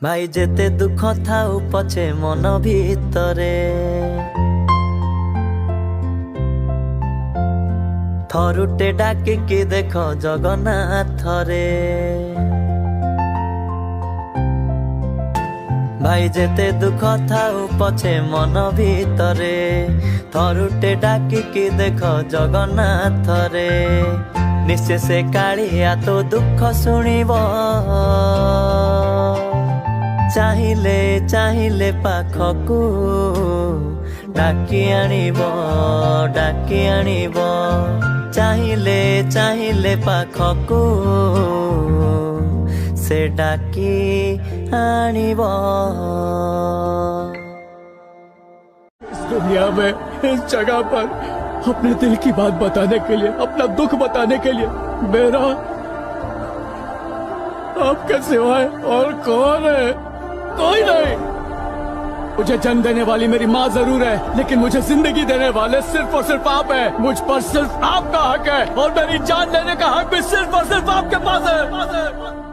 भाई जेते दुख थाउ पछे मन भीतरे थरुटे डाकिकी देख जगन्नाथ रे। भाई जेते दुख थाउ पछे मन भीतरे थरुटे डाकिकी देख जगन्नाथ रे। निश्चय से कालिया तो दुख शुणिब चाहिए चाहिए पाखकू डाकी आनिब चाहिए चाहिए पाखकू से डाकी आनिब। इस दुनिया में इस जगह पर अपने दिल की बात बताने के लिए, अपना दुख बताने के लिए मेरा आपके सिवाय और कौन है? कोई नहीं। मुझे जन्म देने वाली मेरी माँ जरूर है, लेकिन मुझे जिंदगी देने वाले सिर्फ और सिर्फ आप हैं। मुझ पर सिर्फ आपका हक है और मेरी जान लेने का हक भी सिर्फ और सिर्फ आपके पास है।